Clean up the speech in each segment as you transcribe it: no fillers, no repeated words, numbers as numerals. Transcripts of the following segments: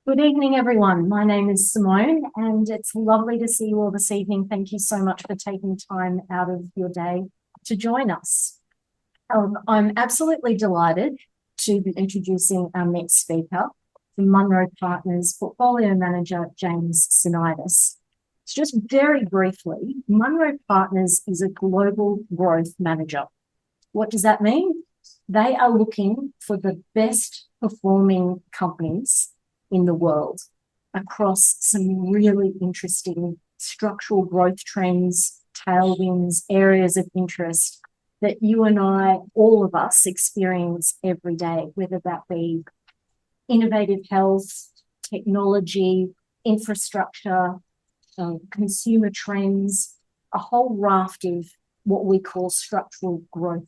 Good evening, everyone. My name is Simone, and it's lovely to see you all this evening. Thank you so much for taking time out of your day to join us. I'm absolutely delighted to be introducing our next speaker, the Munro Partners Portfolio Manager, James Sinitis. So just very briefly, Munro Partners is a global growth manager. What does that mean? They are looking for the best performing companies in the world across some really interesting structural growth trends, tailwinds, areas of interest that you and I, all of us, experience every day, whether that be innovative health, technology, infrastructure, consumer trends, a whole raft of what we call structural growth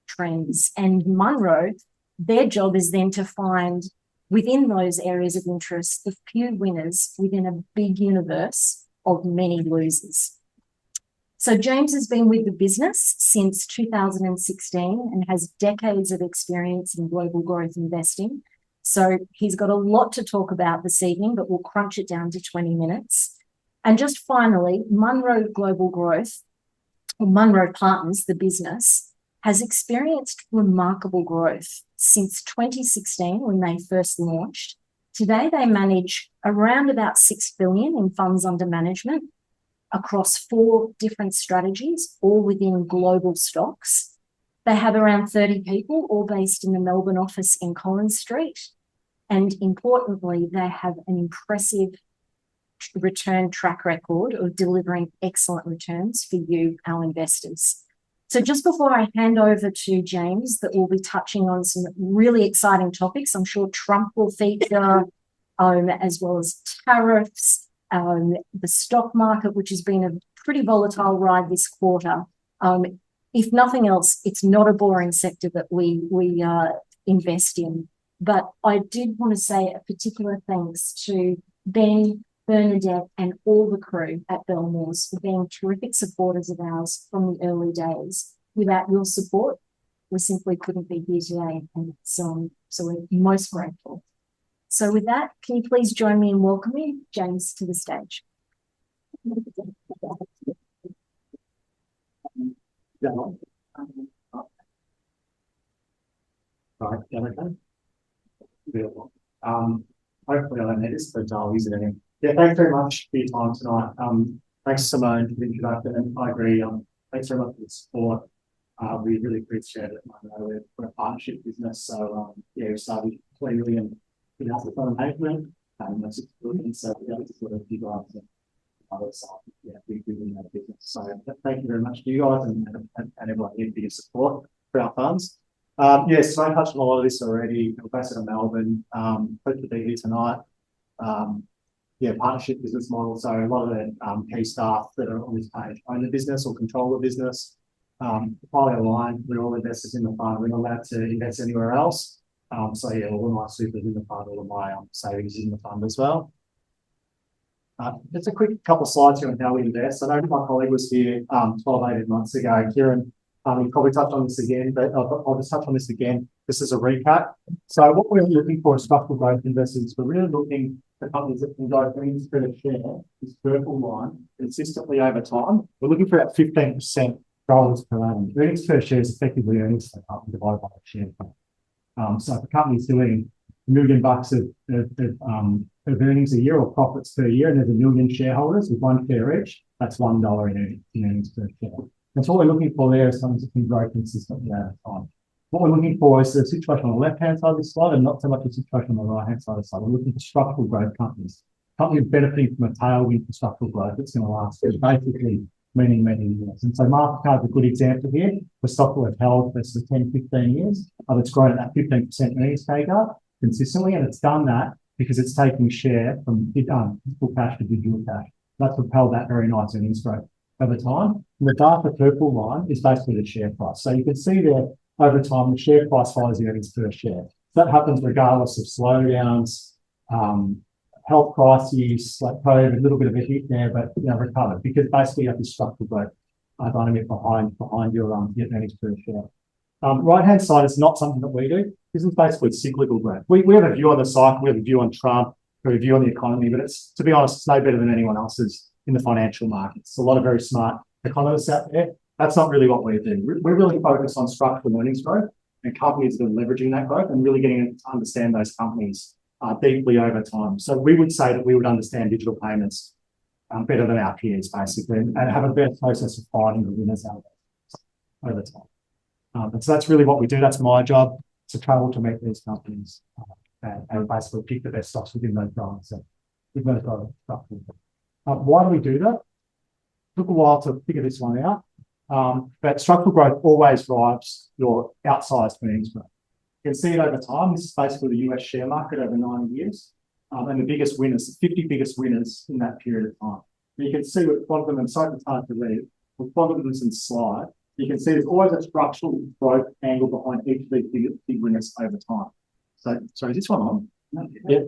trends. And Munro, their job is then to find within those areas of interest the few winners within a big universe of many losers. So James has been with the business since 2016 and has decades of experience in global growth investing. So he's got a lot to talk about this evening, but we'll crunch it down to 20 minutes. And just finally, Munro Global Growth, or Munro Partners, the business, has experienced remarkable growth since 2016 when they first launched. Today, they manage around about $6 billion in funds under management across 4 different strategies, all within global stocks. They have around 30 people, all based in the Melbourne office in Collins Street. And importantly, they have an impressive return track record of delivering excellent returns for you, our investors. So just before I hand over to James, that we'll be touching on some really exciting topics. I'm sure Trump will feature, as well as tariffs, the stock market, which has been a pretty volatile ride this quarter. If nothing else, it's not a boring sector that we invest in. But I did want to say a particular thanks to Ben, Bernadette, and all the crew at Belmores for being terrific supporters of ours from the early days. Without your support, we simply couldn't be here today, and so we're most grateful. So with that, can you please join me in welcoming James to the stage? Hopefully I don't need this, but I'll use it anyway. Yeah, thanks very much for your time tonight. Thanks, Simone, for the introduction, and I agree. Thanks very much for the support. We really appreciate it. I know we're a partnership business, so we started 20 million in asset under management, and that's good. So it's sort of you guys and others. We really know business. So thank you very much to you guys and everyone here for your support for our funds. So I touched on a lot of this already. We're based in Melbourne. Hope to be here tonight. Partnership business model. So a lot of the key staff that are on this page own the business or control the business. Highly aligned. We're all investors in the fund. We're not allowed to invest anywhere else. All of my supers in the fund, all of my savings in the fund as well. Just a quick couple of slides here on how we invest. I know my colleague was here 12, 18 months ago. Kieran, you probably touched on this again, but I'll just touch on this again. This is a recap. So what we're looking for as structural growth investors, we're really looking for companies that can grow earnings per share, this purple line, consistently over time. We're looking for about 15% dollars per annum. Earnings per share is effectively earnings per company divided by the share price. So if a company's doing $1 million of earnings a year or profits per year, and there's 1 million shareholders with 1 share each, that's $1 in earnings per share. That's what we're looking for there, is something that can grow consistently over time. What we're looking for is the situation on the left-hand side of the slide and not so much the situation on the right-hand side of the slide. We're looking for structural growth companies. Companies benefiting from a tailwind for structural growth that's going to last for basically many, many years. And so Mastercard's a good example here. The stock we've held for 10, 15 years. It's grown at that 15% earnings CAGR consistently, and it's done that because it's taking share from physical cash to digital cash. That's propelled that very nice earnings growth over time. And the darker purple line is basically the share price. So you can see there over time, the share price follows the earnings per share. That happens regardless of slowdowns, health crises like COVID, a little bit of a hit there, but recovered because basically you have this structural growth dynamic behind your earnings per share. Right-hand side is not something that we do. This is basically cyclical growth. We have a view on the cycle, we have a view on Trump, got a view on the economy, but it's, to be honest, it's no better than anyone else's in the financial markets. A lot of very smart economists out there. That's not really what we do. We're really focused on structural earnings growth and companies that are leveraging that growth and really getting to understand those companies deeply over time. So we would say that we would understand digital payments better than our peers, basically, and have a better process of finding the winners out there over time. And so that's really what we do. That's my job, to travel to meet these companies and basically pick the best stocks within those brands. So we've got to structural. Why do we do that? Took a while to figure this one out. But structural growth always drives your outsized earnings growth. You can see it over time. This is basically the US share market over 90 years. And the biggest winners, the 50 biggest winners in that period of time. And you can see with one of them, and so it's hard to read, with one of them in slide, you can see there's always a structural growth angle behind each of these big winners over time. So, sorry, is this one on? No. Yeah.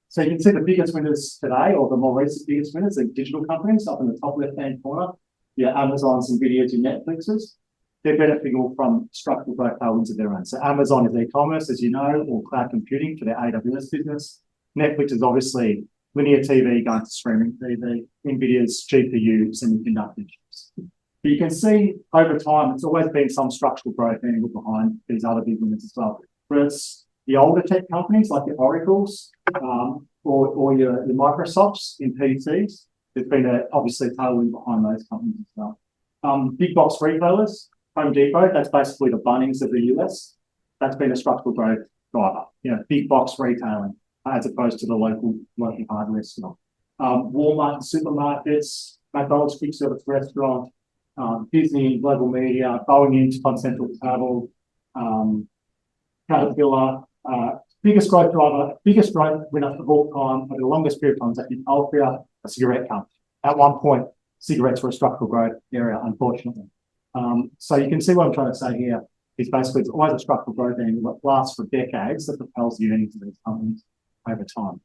So you can see the biggest winners today, or the more recent biggest winners, are digital companies up in the top left-hand corner. Your Amazons, Nvidias, your Netflixes. They're benefiting from structural growth tailwinds of their own. So Amazon is e-commerce, as you know, or cloud computing for their AWS business. Netflix is obviously linear TV going to streaming TV. Nvidia's GPU semiconductor chips. But you can see over time, it's always been some structural growth angle behind these other big winners as well. But it's the older tech companies like your Oracles or your Microsofts in PCs. There's been obviously a tailwind behind those companies as well. Big box retailers, Home Depot, that's basically the Bunnings of the US. That's been a structural growth driver. You know, big box retailing as opposed to the local hardware store. Walmart supermarkets, McDonald's quick service restaurant, Disney, global media, Boeing into Continental Travel, Caterpillar, biggest growth driver, biggest growth winner of all time over the longest period of time is actually Altria, a cigarette company. At one point, cigarettes were a structural growth area, unfortunately. So you can see what I'm trying to say here is basically it's always a structural growth angle that lasts for decades that propels the earnings of these companies over time.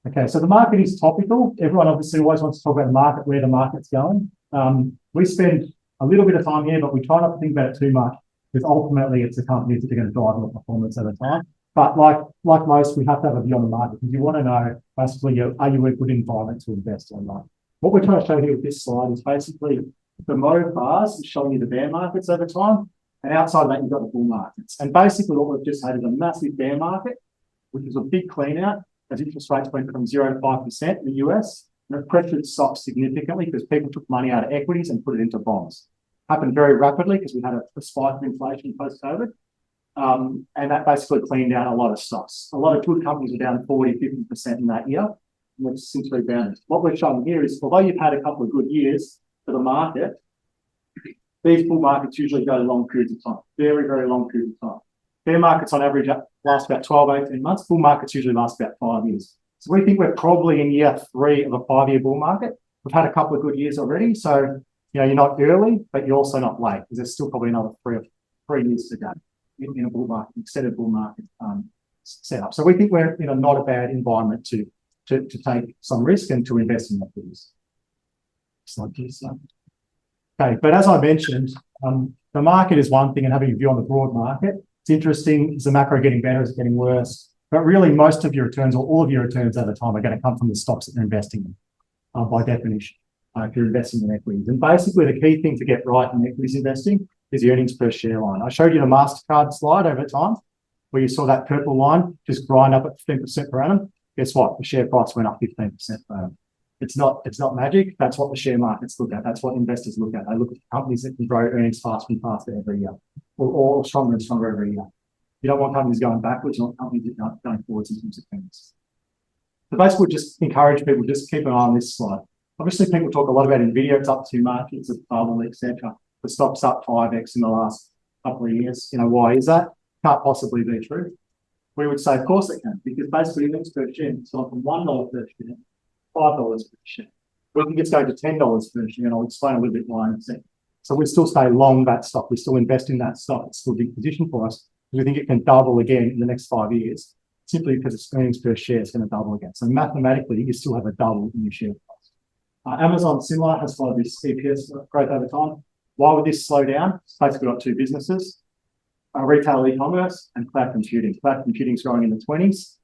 Okay, so the market is topical. Everyone obviously always wants to talk about the market, where the market's going. We spend a little bit of time here, but we try not to think about it too much because ultimately it's the companies that are going to drive the performance over time. But like most, we have to have a view on the market because you want to know basically, are you a good environment to invest or not? What we're trying to show here with this slide is basically the mauve bars showing you the bear markets over time. And outside of that, you've got the bull markets. And basically what we've just had is a massive bear market, which is a big clean out as interest rates went from 0 to 5% in the US. And it pressured stocks significantly because people took money out of equities and put it into bonds. Happened very rapidly because we had a spike of inflation post-COVID. And that basically cleaned out a lot of stocks. A lot of good companies were down 40, 50% in that year. And it's since rebounded. What we're showing here is, although you've had a couple of good years for the market, these bull markets usually go long periods of time, very, very long periods of time. Bear markets on average last about 12, 18 months. Bull markets usually last about 5 years. So we think we're probably in year 3 of a 5-year bull market. We've had a couple of good years already. So, you know, you're not early, but you're also not late because there's still probably another 3 years to go in a bull market, extended bull market setup. So we think we're in a not a bad environment to take some risk and to invest in equities. Okay, but as I mentioned, the market is one thing and having a view on the broad market. It's interesting. Is the macro getting better? Is it getting worse? But really, most of your returns or all of your returns over time are going to come from the stocks that you're investing in, by definition, if you're investing in equities. And basically, the key thing to get right in equities investing is the earnings per share line. I showed you the MasterCard slide over time, where you saw that purple line just grind up at 15% per annum. Guess what? The share price went up 15% per annum. It's not magic. That's what the share markets look at. That's what investors look at. They look at companies that can grow earnings faster and faster every year, or stronger and stronger every year. You don't want companies going backwards. You want companies that are going forwards in terms of earnings. So basically, just encourage people, just keep an eye on this slide. Obviously, people talk a lot about Nvidia. It's up 2 markets, it's a bubble, etc. The stock's up 5x in the last couple of years. You know, why is that? Can't possibly be true. We would say, of course it can, because basically earnings per share has gone from $1 per share, $5 per share. We think it's going to $10 per share, and I'll explain a little bit why in a second. So we still stay long that stock. We still invest in that stock. It's still a big position for us. We think it can double again in the next 5 years, simply because its earnings per share is going to double again. So mathematically, you still have a double in your share price. Amazon, similar, has followed this EPS growth over time. Why would this slow down? It's basically got 2 businesses. retail e-commerce and cloud computing. Cloud computing is growing in the 20s.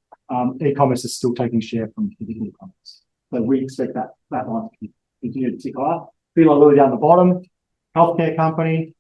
E-commerce is still taking share from physical commerce. So we expect that line to continue to tick higher. Feel a little down the bottom, healthcare company.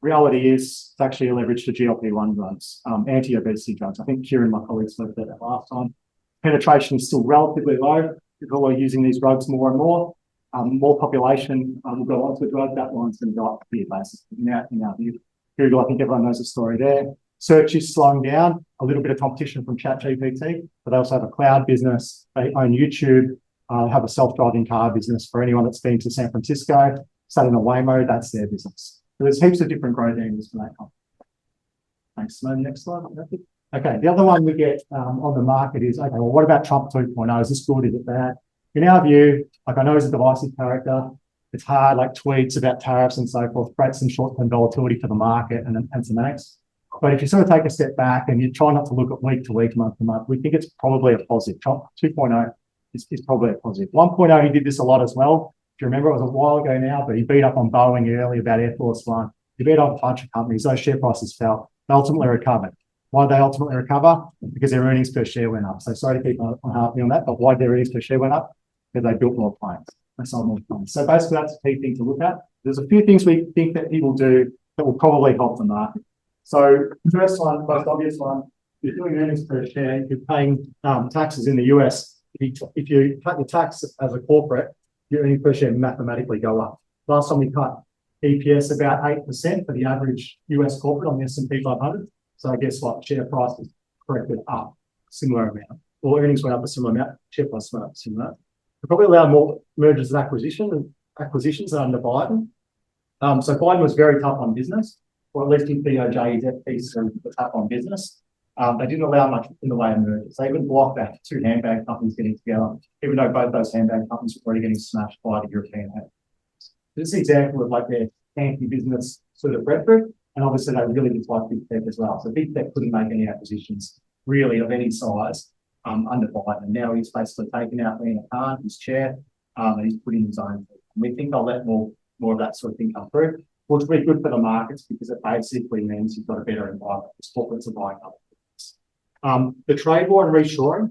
Reality is it's actually a leverage to GLP-1 drugs, anti-obesity drugs. I think Kieran, my colleague, spoke about that last time. Penetration is still relatively low. People are using these drugs more and more. More population will go onto the drug. That line's going to go up a year basis. In our view, Google, I think everyone knows the story there. Search is slowing down. A little bit of competition from ChatGPT, but they also have a cloud business. They own YouTube. Have a self-driving car business. For anyone that's been to San Francisco, sat in a Waymo, that's their business. So there's heaps of different growth angles for that company. Thanks, Simone. Next slide. Okay, the other one we get on the market is, okay, well, what about Trump 2.0? Is this good? Is it bad? In our view, like I know he's a divisive character. It's hard, like tweets about tariffs and so forth, create some short-term volatility for the market and some angst. But if you sort of take a step back and you try not to look at week to week, month to month, we think it's probably a positive. Trump 2.0 is probably a positive. 1.0, he did this a lot as well. If you remember, it was a while ago now, but he beat up on Boeing early about Air Force One. He beat up a bunch of companies. Those share prices fell. They ultimately recovered. Why did they ultimately recover? Because their earnings per share went up. So sorry to keep on harping on that, but why did their earnings per share went up? Because they built more planes. They sold more planes. So basically, that's a key thing to look at. There's a few things we think that he will do that will probably help the market. So the first one, most obvious one, you're doing earnings per share, you're paying taxes in the US. If you cut your tax as a corporate, your earnings per share mathematically go up. Last time we cut EPS about 8% for the average US corporate on the S&P 500. So guess what? Share price is corrected up a similar amount. Or earnings went up a similar amount, share price went up a similar amount. We probably allow more mergers and acquisitions under Biden. So Biden was very tough on business, or at least in DOJ, his FP was tough on business. They didn't allow much in the way of mergers. They even blocked that two handbag companies getting together, even though both those handbag companies were already getting smashed by the European handbag. This is an example of like their anti-business sort of rhetoric, and obviously they really dislike big tech as well. So big tech couldn't make any acquisitions really of any size under Biden. And now he's basically taken out Lena Khan, his chair, and he's put in his own. And we think they'll let more of that sort of thing come through, which will be good for the markets because it basically means you've got a better environment because corporates are buying other things. The trade war and reshoring,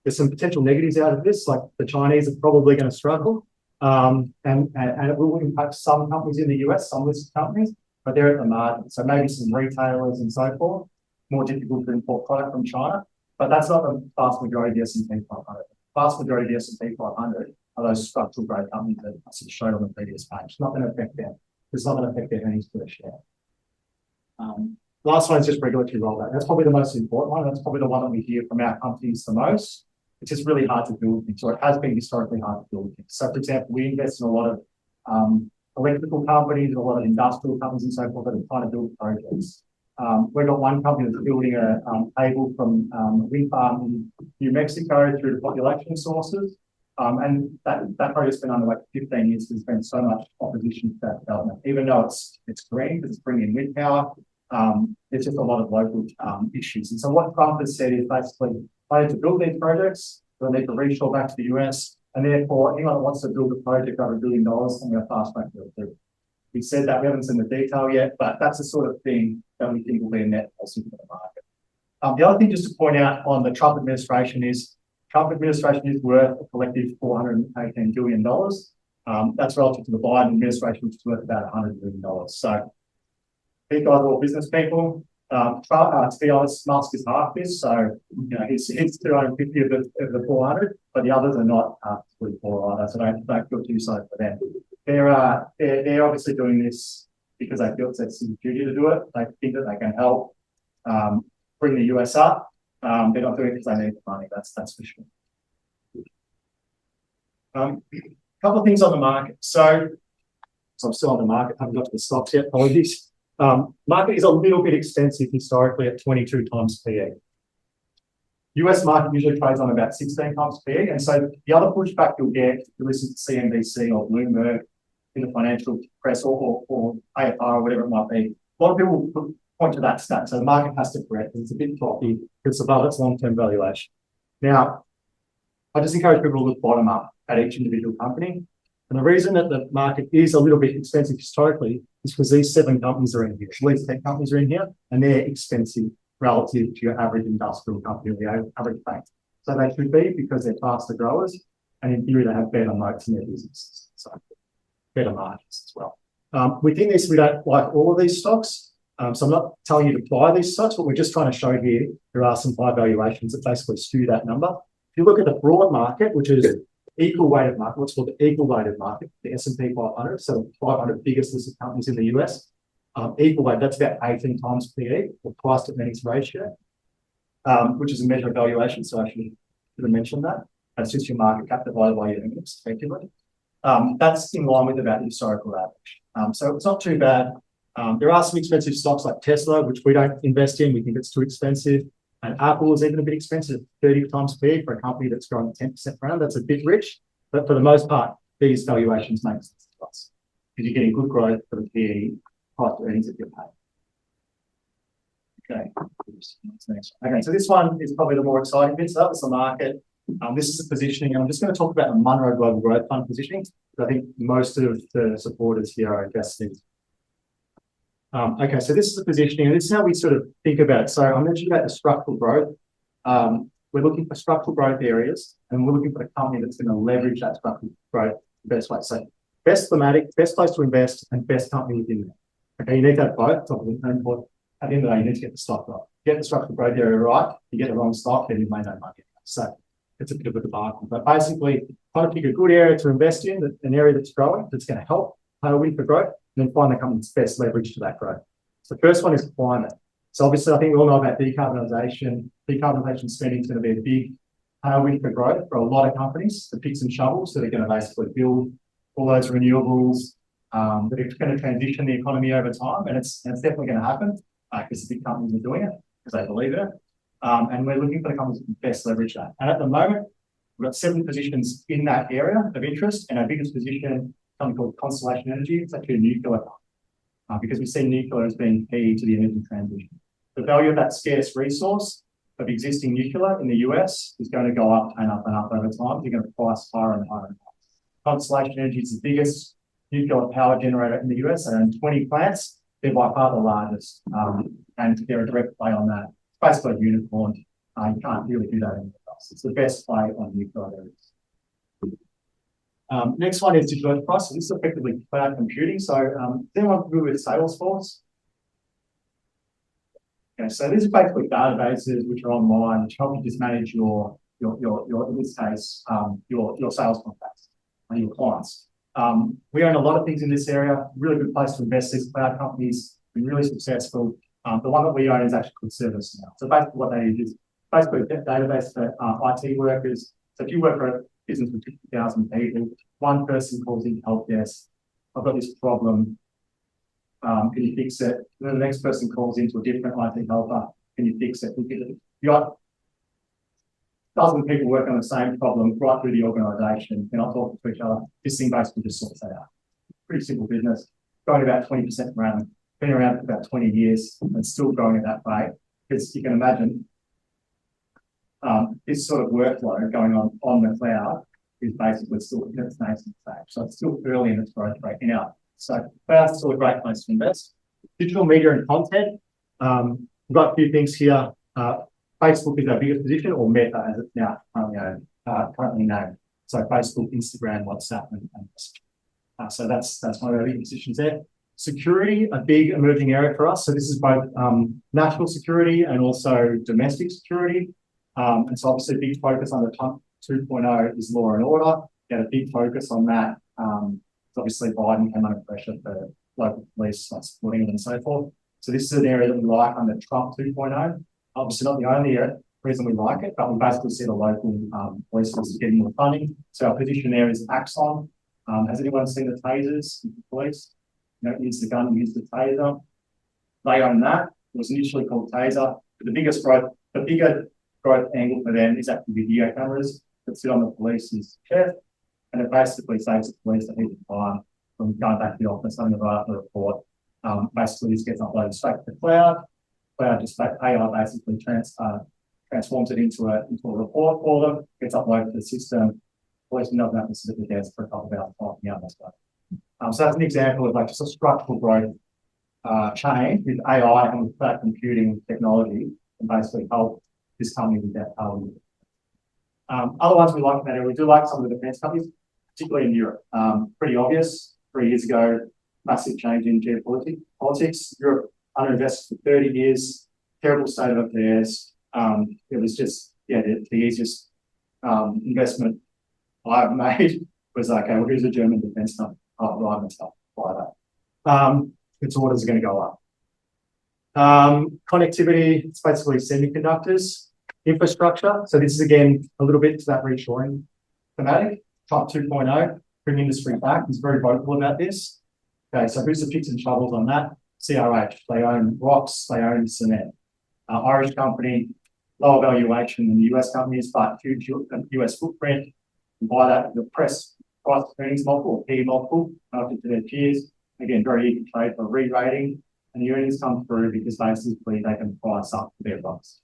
there's some potential negatives out of this, like the Chinese are probably going to struggle. And it will impact some companies in the US, some listed companies, but they're at the margin. So maybe some retailers and so forth, more difficult to import product from China, but that's not the vast majority of the S&P 500. The vast majority of the S&P 500 are those structural growth companies that I sort of showed on the previous page. It's not going to affect them. It's not going to affect their earnings per share. Last one is just regulatory rollout. That's probably the most important one. That's probably the one that we hear from our companies the most. It's just really hard to build things, or it has been historically hard to build things. So, for example, we invest in a lot of electrical companies, a lot of industrial companies and so forth that are trying to build projects. We've got one company that's building a cable from a wind farm in New Mexico through to population sources. And that project's been under like 15 years. There's been so much opposition to that development, even though it's green because it's bringing in wind power. There's just a lot of local issues. And so what Trump has said is basically, I need to build these projects, they'll need to reshore back to the US, and therefore anyone that wants to build a project over $1 billion, I'm going to fast track it through. We said that, we haven't seen the detail yet, but that's the sort of thing that we think will be a net positive for the market. The other thing just to point out on the Trump administration is, Trump administration is worth a collective $418 billion. That's relative to the Biden administration, which is worth about $100 billion. So these guys are all business people. To be honest, Musk is half this, so he's 250 of the 400, but the others are not fully poor either, so don't feel too sorry for them. They're obviously doing this because they feel it's their duty to do it. They think that they can help bring the US up. They're not doing it because they need the money. That's for sure. A couple of things on the market. So I'm still on the market. I haven't got to the stocks yet. Apologies. Market is a little bit expensive historically at 22 times PE. US market usually trades on about 16 times PE. And so the other pushback you'll get if you listen to CNBC or Bloomberg in the financial press or AFR or whatever it might be, a lot of people point to that stat. So the market has to correct. It's a bit floppy because it's above its long-term valuation. Now, I just encourage people to look bottom up at each individual company. And the reason that the market is a little bit expensive historically is because these 7 companies are in here. These 10 companies are in here, and they're expensive relative to your average industrial company or the average bank. So they should be, because they're faster growers, and in theory they have better moats in their businesses, so better margins as well. Within this, we don't like all of these stocks, so I'm not telling you to buy these stocks, but we're just trying to show here there are some high valuations that basically skew that number. If you look at the broad market, which is equal weighted market, what's called the equal weighted market, the S&P 500, so the 500 biggest listed companies in the US, equal weight, that's about 18 times PE, or price to earnings ratio, which is a measure of valuation, so I should have mentioned that. That's just your market cap divided by your earnings, effectively. That's in line with about the historical average. So it's not too bad. There are some expensive stocks like Tesla, which we don't invest in. We think it's too expensive. And Apple is even a bit expensive, 30 times PE for a company that's growing 10% per annum. That's a bit rich, but for the most part, these valuations make sense to us because you're getting good growth for the PE price to earnings that you're paying. Okay, so this one is probably the more exciting bit. So that's the market. This is the positioning. I'm just going to talk about the Munro Global Growth Fund positioning, because I think most of the supporters here are investors. Okay, so this is the positioning, and this is how we sort of think about it. So I mentioned about the structural growth. We're looking for structural growth areas, and we're looking for a company that's going to leverage that structural growth the best way. So best thematic, best place to invest, and best company within there. Okay, you need to have both. At the end of the day, you need to get the stock right. Get the structural growth area right. You get the wrong stock, then you may no money. So it's a bit of a debacle. But basically, try to pick a good area to invest in, an area that's growing, that's going to help tailwind for growth, and then find the company's best leverage to that growth. So the first one is climate. So obviously, I think we all know about decarbonisation. Decarbonisation spending is going to be a big tailwind for growth for a lot of companies, the picks and shovels that are going to basically build all those renewables that are going to transition the economy over time. And it's definitely going to happen because the big companies are doing it because they believe in it. And we're looking for the companies that can best leverage that. And at the moment, we've got 7 positions in that area of interest, and our biggest position, something called Constellation Energy, it's actually a nuclear fund, because we see nuclear as being key to the energy transition. The value of that scarce resource of existing nuclear in the US is going to go up and up and up over time. You're going to price higher and higher and higher. Constellation Energy is the biggest nuclear power generator in the US, and 20 plants. They're by far the largest, and they're a direct play on that. It's basically a unicorn. You can't really do that anywhere else. It's the best play on nuclear there is. Next one is digital enterprise. So this is effectively cloud computing. So is anyone familiar with Salesforce? Okay, so these are basically databases which are online, which help you just manage your in this case, your sales contacts and your clients. We own a lot of things in this area. Really good place to invest. These cloud companies been really successful. The one that we own is actually called ServiceNow. So basically what they use is basically a database for IT workers. So if you work for a business with 50,000 people, one person calls in help desk. I've got this problem. Can you fix it? And then the next person calls into a different IT helper. Can you fix it? You got dozens of people working on the same problem right through the organisation. They're not talking to each other. This thing basically just sorts that out. Pretty simple business. Growing about 20% per annum. Been around for about 20 years and still growing at that rate. Because you can imagine this sort of workload going on the cloud is basically still in its nascent stage. So it's still early in its growth rate now. So cloud's still a great place to invest. Digital media and content. We've got a few things here. Facebook is our biggest position, or Meta as it's now currently known. So Facebook, Instagram, WhatsApp, and so that's one of our big positions there. Security, a big emerging area for us. So this is both national security and also domestic security. And so obviously a big focus on the Trump 2.0 is law and order. Got a big focus on that. Obviously Biden came under pressure for local police supporting them and so forth. So this is an area that we like under Trump 2.0. Obviously not the only reason we like it, but we basically see the local police forces getting more funding. So our position there is Axon. Has anyone seen the tasers in the police? You don't use the gun, you use the taser. They own that. It was initially called taser. But the bigger growth angle for them is actually video cameras that sit on the police's chest. And it basically saves the police a heap of time from going back to the office, having to write up a report. Basically, this gets uploaded straight to the cloud. Cloud just AI basically transforms it into a report for them, gets uploaded to the system. always been up at the Pacific desk for a couple of hours talking out that stuff. So that's an example of like just a structural growth chain with AI and with cloud computing technology and basically help this company with that power. Other ones we like better, we do like some of the defense companies, particularly in Europe. Pretty obvious. 3 years ago, massive change in geopolitics. Europe underinvested for 30 years, terrible state of affairs. It was just, yeah, the easiest investment I've made was like, okay, well, who's a German defense company? Oh, right, and stuff like that. Its orders are going to go up. Connectivity, it's basically semiconductors, infrastructure. So this is again a little bit to that reshoring thematic. Type 2.0, bring industry back. He's very vocal about this. Okay, so who's the picks and shovels on that? CRH. They own rocks, they own cement. Irish company, lower valuation than the US companies, but huge US footprint. You buy that, the price earnings multiple or P multiple relative to their peers. Again, very easy trade for re-rating, and the earnings come through because basically they can price up their bucks.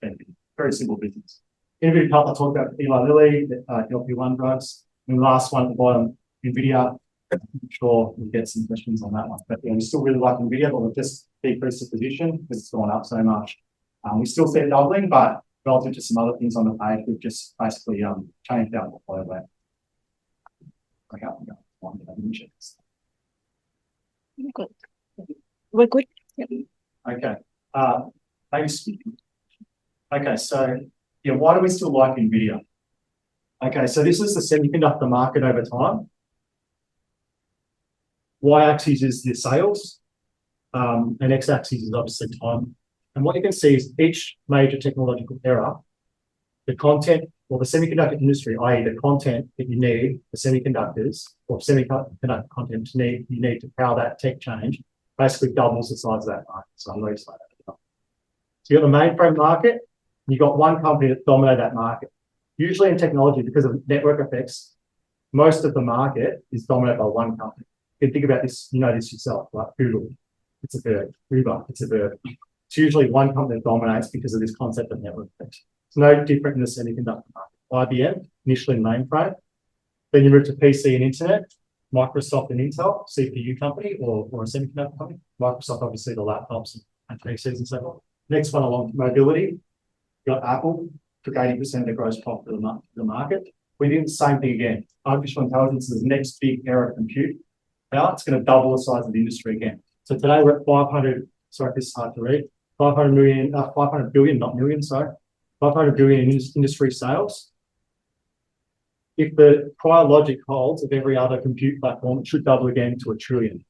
Very simple business. Innovative couple I talked about Eli Lilly, GLP-1 drugs. And the last one at the bottom, NVIDIA. I'm sure we'll get some questions on that one. But yeah, we still really like NVIDIA, but we've just decreased the position because it's gone up so much. We still see it doubling, but relative to some other things on the page, we've just basically changed our portfolio. Okay, Good. We're good. Yep. okay. Thanks. Okay, so yeah, why do we still like NVIDIA? Okay, so this is the semiconductor market over time. Y-axis is the sales, and x-axis is obviously time. And what you can see is each major technological era, the content or the semiconductor industry, i.e. the content that you need, the semiconductors or semiconductor content you need to power that tech change, basically doubles the size of that market. So I'm going to say that. So you've got the mainframe market, you've got one company that dominates that market. Usually in technology, because of network effects, most of the market is dominated by one company. You can think about this, you know this yourself, like Google, it's a bird. Uber, it's a bird. It's usually one company that dominates because of this concept of network effects. It's no different in the semiconductor market. IBM, initially mainframe, then you move to PC and internet, Microsoft and Intel, CPU company or a semiconductor company. Microsoft, obviously, the laptops and PCs and so on. Next one along, mobility. You got Apple, took 80% of the gross profit of the market. We did the same thing again. Artificial intelligence is the next big era of compute. Now it's going to double the size of the industry again. So today we're at 500, sorry, this is hard to read, 500 billion, not million, sorry, 500 billion in industry sales. If the prior logic holds of every other compute platform, it should double again to $1 trillion.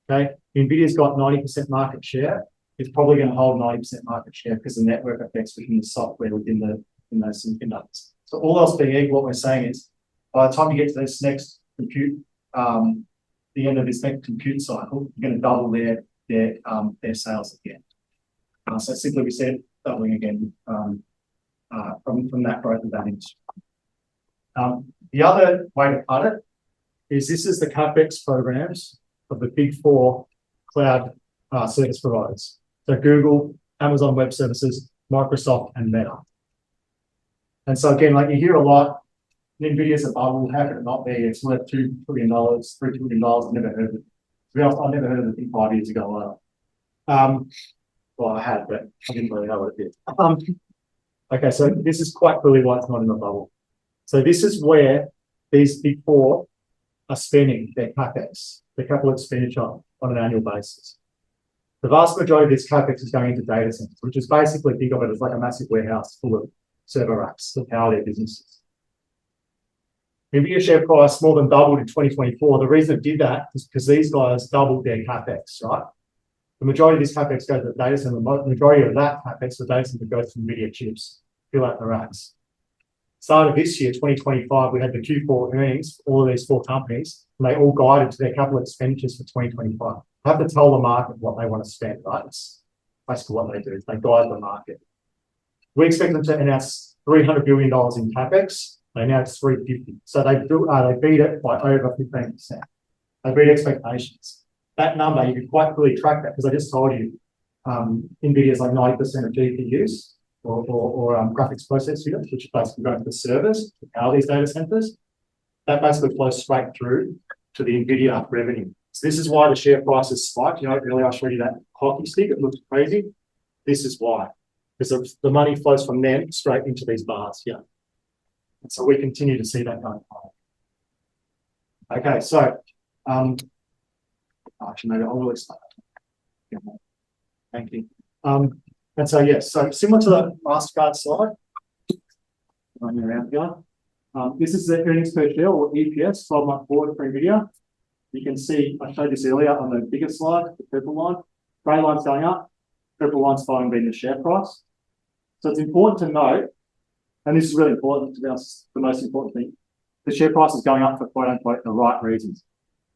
Okay, NVIDIA's got 90% market share. It's probably going to hold 90% market share because of the network effects within the software within those semiconductors. So all else being equal, what we're saying is, by the time you get to this next compute, the end of this next compute cycle, you're going to double their sales again. So simply we said doubling again from that growth of that industry. The other way to cut it is this is the CapEx programs of the big four cloud service providers. So Google, Amazon Web Services, Microsoft, and Meta. And so again, like you hear a lot, NVIDIA's a bubble, how can it not be? It's worth $2 trillion, $3 trillion, I've never heard of it. To be honest, I never heard of it 5 years ago. Well, I had, but I didn't really know what it did. Okay, so this is quite clearly why it's not in the bubble. So this is where these big four are spending their CapEx, their capital expenditure on an annual basis. The vast majority of this CapEx is going into data centers, which is basically, think of it as like a massive warehouse full of server racks to power their businesses. NVIDIA share price more than doubled in 2024. The reason it did that is because these guys doubled their CapEx, right? The majority of this CapEx goes to the data center. The majority of that CapEx for data center goes to NVIDIA chips, fill out the racks. Start of this year, 2025, we had the Q4 earnings for all of these four companies, and they all guided to their capital expenditures for 2025. I have to tell the market what they want to spend, right? It's basically what they do. They guide the market. We expect them to announce $300 billion in CapEx. They announced 350. So they beat it by over 15%. They beat expectations. That number, you can quite clearly track that because I just told you NVIDIA is like 90% of GPUs or graphics processor units, which is basically going to the servers to power these data centers. that basically flows straight through to the NVIDIA revenue. So this is why the share price has spiked. You know, earlier I showed you that hockey stick. It looks crazy. This is why. Because the money flows from them straight into these bars here. And so we continue to see that going on. Okay, so actually maybe I'll explain. Thank you. And so yes, so similar to the MasterCard slide, running around here. This is the earnings per share or EPS 12-month forward for NVIDIA. You can see I showed this earlier on the bigger slide, the purple line. Grey line's going up, purple line's following being the share price. So it's important to note, and this is really important, to be honest, the most important thing, the share price is going up for quote unquote the right reasons.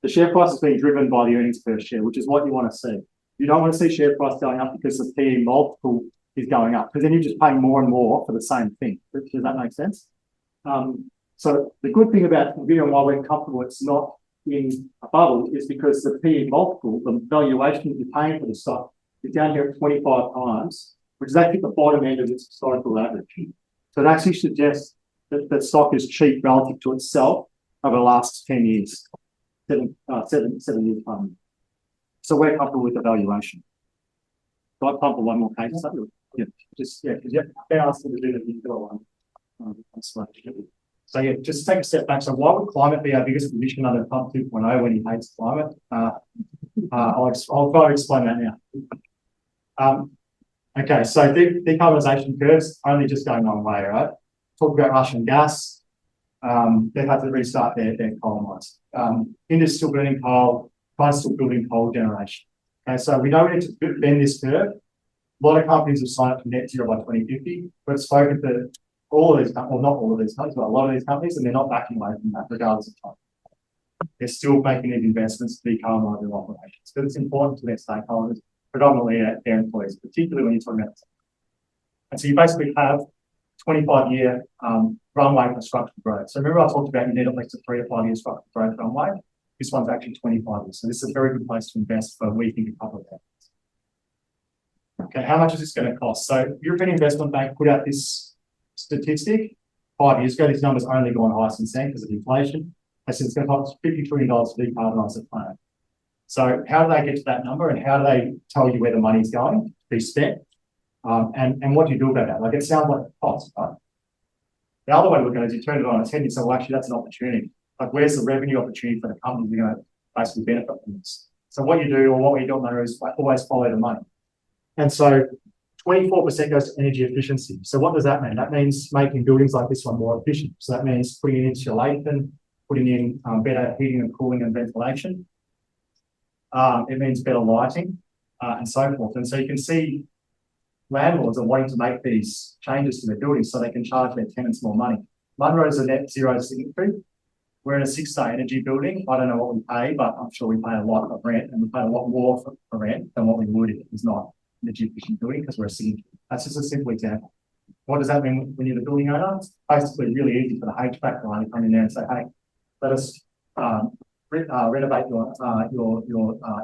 The share price is being driven by the earnings per share, which is what you want to see. You don't want to see share price going up because the PE multiple is going up, because then you're just paying more and more for the same thing. Does that make sense? So the good thing about NVIDIA and why we're comfortable it's not in a bubble is because the PE multiple, the valuation that you're paying for the stock, is down here at 25 times, which is actually the bottom end of its historical average. So it actually suggests that the stock is cheap relative to itself over the last 10 years, seven years time. So we're comfortable with the valuation. So I've pumped one more case. Yeah, because they asked me to do the video one. So yeah, just take a step back. So why would climate be our biggest position under Pump 2.0 when he hates climate? I'll try to explain that now. Okay, so decarbonisation curves only just going one way, right? Talk about Russian gas. They've had to restart their coal mines. India's still burning coal. China's still building coal generation. Okay, so we know we need to bend this curve. A lot of companies have signed up for net zero by 2050. We've spoken to all of these companies, well, not all of these companies, but a lot of these companies, and they're not backing away from that, regardless of time. They're still making these investments to decarbonise their operations. But it's important to their stakeholders, predominantly their employees, particularly when you're talking about. And so you basically have 25-year runway for structural growth. So remember I talked about you need at least a 3 to 5 year structural growth runway. This one's actually 25 years. So this is a very good place to invest for we think a couple of decades. Okay, how much is this going to cost? So European Investment Bank put out this statistic 5 years ago. This number's only gone higher since then because of inflation. They said it's going to cost $50 trillion to decarbonise the planet. So how do they get to that number, and how do they tell you where the money's going to be spent? And what do you do about that? Like, it sounds like a cost, right? The other way to look at it is you turn it on its head and say, well, actually, that's an opportunity. Like, where's the revenue opportunity for the company who's going to basically benefit from this? So what you do, or what we do there, is always follow the money. And so 24% goes to energy efficiency. So what does that mean? That means making buildings like this one more efficient. So that means putting in insulation, putting in better heating and cooling and ventilation. It means better lighting and so forth. And so you can see landlords are wanting to make these changes to their buildings so they can charge their tenants more money. Munro is a net zero signatory. We're in a 6-star energy building. I don't know what we pay, but I'm sure we pay a lot of rent, and we pay a lot more for rent than what we would if it was not an energy efficient building because we're a signatory. That's just a simple example. What does that mean when you're the building owner? It's basically really easy for the HVAC line to come in there and say, hey, let us renovate your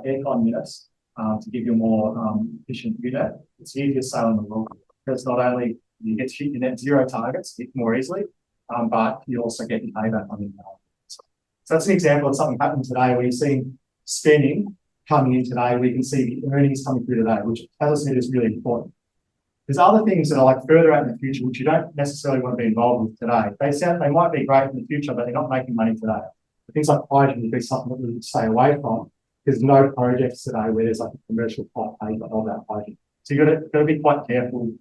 aircon units to give you a more efficient unit. It's the easiest sale in the world because not only you get to hit your net zero targets more easily, but you also get your payback on your investment. So that's an example of something happening today where you're seeing spending coming in today, where you can see the earnings coming through today, which, as I said, is really important. There's other things that are like further out in the future, which you don't necessarily want to be involved with today. They might be great in the future, but they're not making money today. But things like hydrogen would be something that we would stay away from. There's no projects today where there's like a commercial pot paper of that hydrogen. So you've got to be quite careful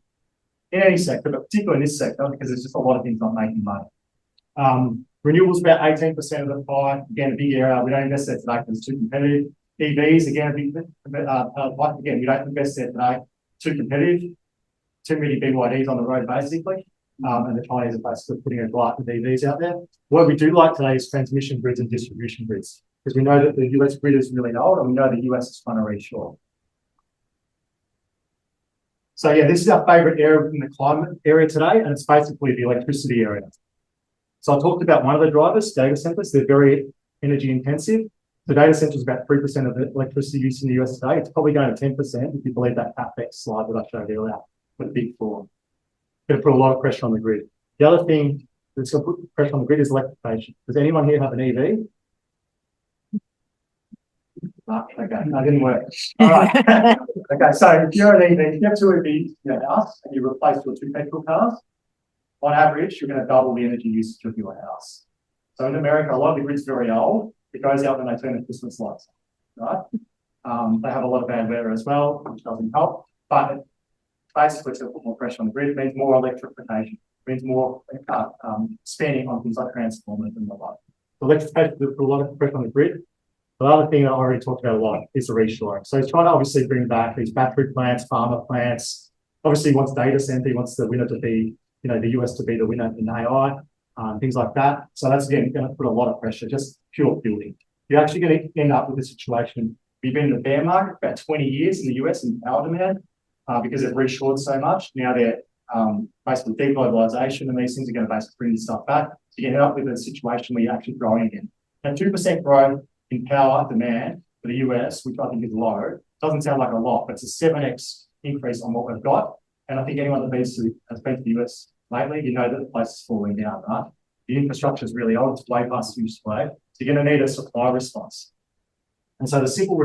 in any sector, but particularly in this sector, because there's just a lot of things not making money. Renewables about 18% of the pie. Again, a big area. We don't invest there today because it's too competitive. EVs, again, a big again, we don't invest there today. Too competitive. Too many BYDs on the road, basically. And the Chinese are basically putting a glut of EVs out there. What we do like today is transmission grids and distribution grids, because we know that the US grid is really old, and we know the US is trying to reshore. So yeah, this is our favourite area in the climate area today, and it's basically the electricity area. So I talked about one of the drivers, data centres. They're very energy intensive. The data centre is about 3% of the electricity use in the US today. It's probably going to 10% if you believe that CapEx slide that I showed earlier with the big four. Going to put a lot of pressure on the grid. The other thing that's going to put pressure on the grid is electrification. Does anyone here have an EV? Ah, okay, that didn't work. All right. Okay, so if you're an EV, if you have two EVs in your house and you replace your two petrol cars, on average, you're going to double the energy usage of your house. So in America, a lot of the grid's very old. It goes out when they turn the Christmas lights on, right? They have a lot of bad weather as well, which doesn't help. But basically, to put more pressure on the grid means more electrification, means more spending on things like transformers and the like. So electrification will put a lot of pressure on the grid. The other thing that I already talked about a lot is the reshoring. So he's trying to obviously bring back these battery plants, pharma plants. Obviously, he wants data center, he wants the winner to be, the US to be the winner in AI, things like that. So that's again going to put a lot of pressure, just pure building. You're actually going to end up with a situation. We've been in the bear market for about 20 years in the US in power demand because they've reshored so much. Now they're basically deglobalization and these things are going to basically bring this stuff back. So you end up with a situation where you're actually growing again. Now 2% growth in power demand for the US, which I think is low, doesn't sound like a lot, but it's a 7x increase on what we've got. And I think anyone that has been to the US lately, you know that the place is falling down, right? The infrastructure is really old, it's way past use way. So you're going to need a supply response. And so the simple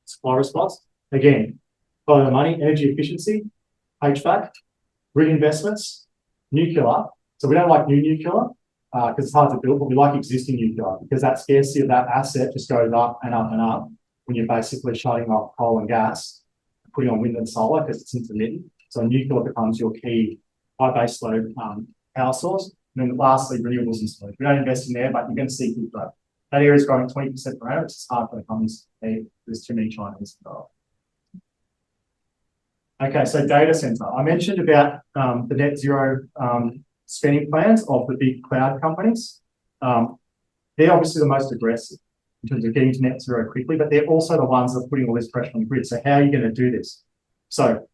supply response, again, follow the money, energy efficiency, HVAC, grid investments, nuclear. So we don't like new nuclear because it's hard to build, but we like existing nuclear because that scarcity of that asset just goes up and up and up when you're basically shutting off coal and gas, putting on wind and solar because it's intermittent. So nuclear becomes your key high base load power source. And then lastly, renewables and storage. We don't invest in there, but you're going to see good growth. That area is growing 20% per annum. It's hard for the companies. There's too many Chinese involved. Okay, so data center. I mentioned about the net zero spending plans of the big cloud companies. They're obviously the most aggressive in terms of getting to net zero quickly, but they're also the ones that are putting all this pressure on the grid. So how are you going to do this? So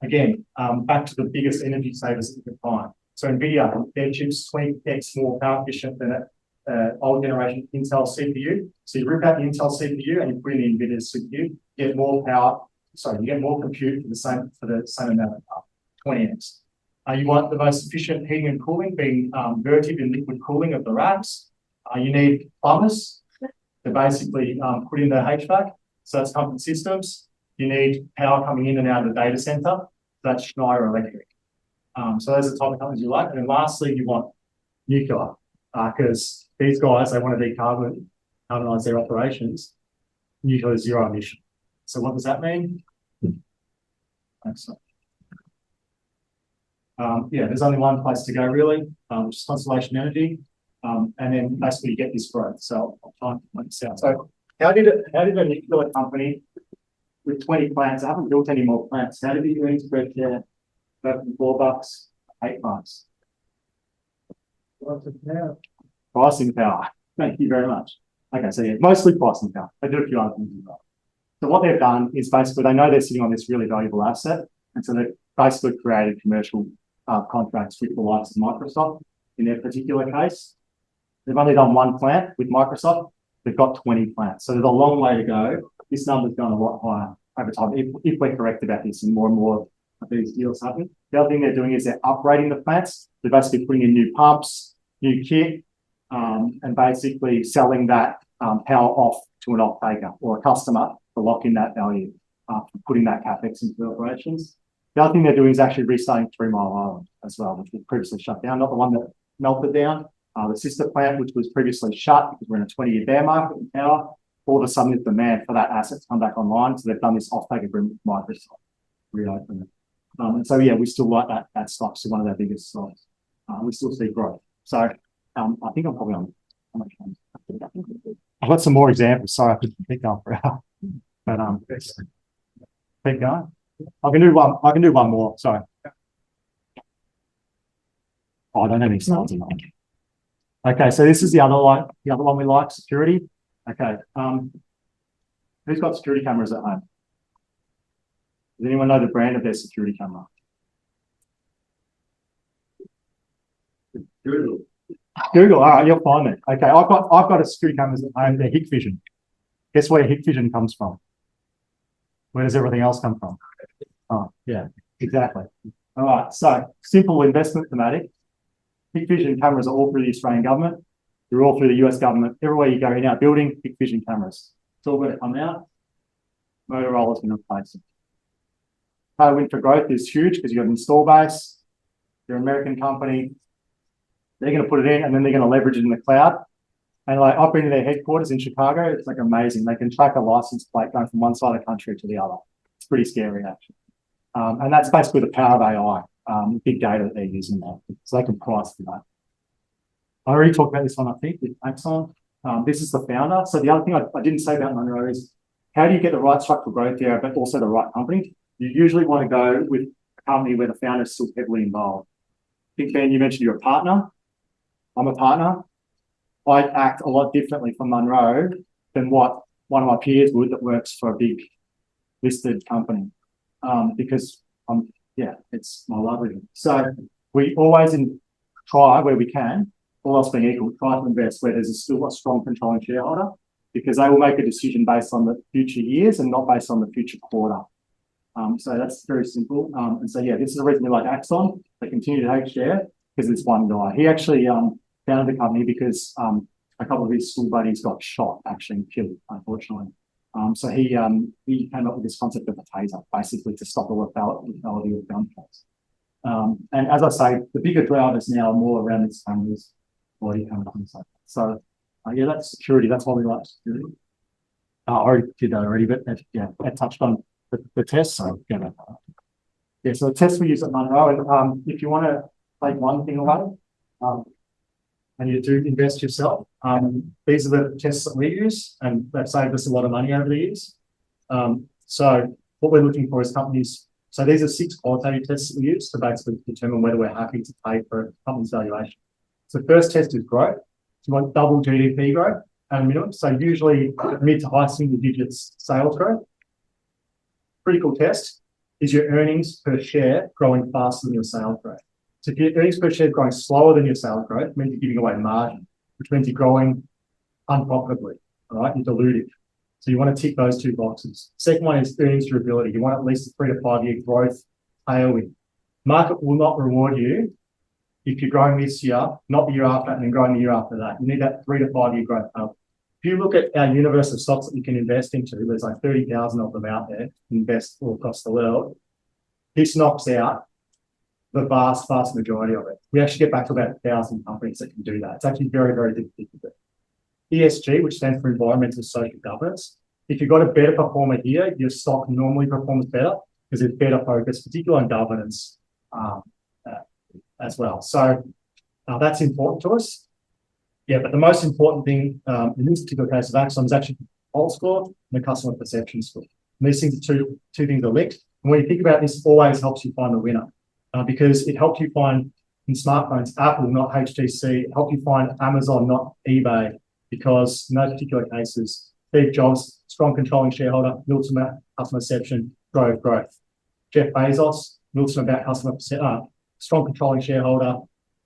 again, back to the biggest energy savers that you can find. So NVIDIA, their chips 20x more power efficient than an old generation Intel CPU. So you rip out the Intel CPU and you put in the NVIDIA CPU, you get more power. Sorry, you get more compute for the same amount of power, 20x. You want the most efficient heating and cooling, being vertive and liquid cooling of the racks. You need plumbers to basically put in the HVAC. So that's pumping systems. You need power coming in and out of the data center. That's Schneider Electric. So those are the type of companies you like. And then lastly, you want nuclear because these guys, they want to decarbonize their operations. Nuclear is zero emission. So what does that mean? Excellent. Yeah, there's only one place to go really, which is constellation energy. And then basically you get this growth. So I'll try and point this out. So how did a nuclear company with 20 plants, I haven't built any more plants, how did he earn spread there? From $4, $8. Pricing power. Thank you very much. Okay, so yeah, mostly pricing power. They do a few other things as well. So what they've done is basically they know they're sitting on this really valuable asset, and so they've basically created commercial contracts with the likes of Microsoft. In their particular case, they've only done one plant with Microsoft. They've got 20 plants, so there's a long way to go. This number's going a lot higher over time if we're correct about this, and more of these deals happen. The other thing they're doing is they're upgrading the plants. They're basically putting in new pumps, new kit, and basically selling that power off to an off-taker or a customer to lock in that value, putting that capex into the operations. The other thing they're doing is actually restarting 3 Mile Island as well, which was previously shut down, not the one that melted down. The sister plant, which was previously shut because we're in a 20-year bear market in power, all of a sudden there's demand for that asset to come back online. So they've done this off-take agreement with Microsoft, reopen it. And so, yeah, we still like that stock. So one of our biggest stocks. We still see growth. So I think I'm probably on how much time? I've got some more examples. Sorry, I could keep going for hours. But keep going. I can do one more. Sorry. Oh, I don't have any slides in that. Okay, so this is the other one we like, security. Okay. Who's got security cameras at home? Does anyone know the brand of their security camera? Google. Google. All right, you'll find it. Okay, I've got a security cameras at home. They're Hikvision. Guess where Hikvision comes from? Where does everything else come from? Oh, yeah, exactly. All right, so simple investment thematic. Big vision cameras are all through the Australian government. They're all through the US government. Everywhere you go in our building, big vision cameras. It's all going to come out. Motorola's going to replace it. Tailwind for growth is huge because you've got an install base. You're an American company. They're going to put it in and then they're going to leverage it in the cloud. And like I've been to their headquarters in Chicago. It's like amazing. They can track a license plate going from one side of the country to the other. It's pretty scary actually. And that's basically the power of AI, big data that they're using there. So they can price for that. I already talked about this one, I think, with Axon. This is the founder. So the other thing I didn't say about Munro is how do you get the right structural growth there, but also the right company? You usually want to go with a company where the founder is still heavily involved. I think, Ben, you mentioned you're a partner. I'm a partner. I act a lot differently from Munro than what one of my peers would that works for a big listed company because it's my livelihood. So we always try where we can, all else being equal, try to invest where there's still a strong controlling shareholder because they will make a decision based on the future years and not based on the future quarter. So that's very simple. And so, this is the reason we like Axon. They continue to take share because it's one guy. He actually founded the company because a couple of his school buddies got shot, actually, and killed, unfortunately. So he came up with this concept of a taser, basically to stop the lethality of gun shots. And as I say, the bigger drivers now are more around these cameras, body cameras and so forth. So that's security. That's why we like security. I already did that already, but I touched on the test. So so the test we use at Munro, and if you want to take one thing away, and you do invest yourself, these are the tests that we use, and they've saved us a lot of money over the years. So what we're looking for is companies. So these are 6 qualitative tests that we use to basically determine whether we're happy to pay for a company's valuation. So the first test is growth. So you want double GDP growth at a minimum. So usually mid to high single digits sales growth. Critical test is your earnings per share growing faster than your sales growth. So if your earnings per share is growing slower than your sales growth, it means you're giving away margin, which means you're growing unprofitably, all right? You're dilutive. So you want to tick those 2 boxes. Second one is earnings durability. You want at least a 3 to 5 year growth tailwind. Market will not reward you if you're growing this year, not the year after, and then growing the year after that. You need that 3 to 5 year growth tailwind. If you look at our universe of stocks that you can invest into, there's like 30,000 of them out there, invest all across the world. This knocks out the vast majority of it. We actually get back to about 1,000 companies that can do that. It's actually very, very difficult to do. ESG, which stands for environmental social governance. If you've got a better performer here, your stock normally performs better because there's better focus, particularly on governance as well. So that's important to us. But the most important thing in this particular case of Axon is actually the pulse score and the customer perception score. And these things are two things are linked. And when you think about this, always helps you find the winner because it helped you find in smartphones, Apple, not HTC. It helped you find Amazon, not eBay, because in those particular cases, Steve Jobs, strong controlling shareholder, Milton about customer perception, drove growth. Jeff Bezos, Milton about customer perception, strong controlling shareholder,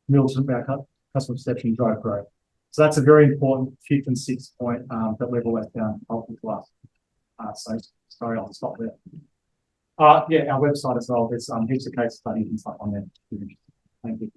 Milton about customer perception, drove growth. So that's a very important 5th and 6th point that we've always found helpful to us. So sorry, I'll stop there. Our website as well. There's heaps of case studies and stuff on there. Thank you.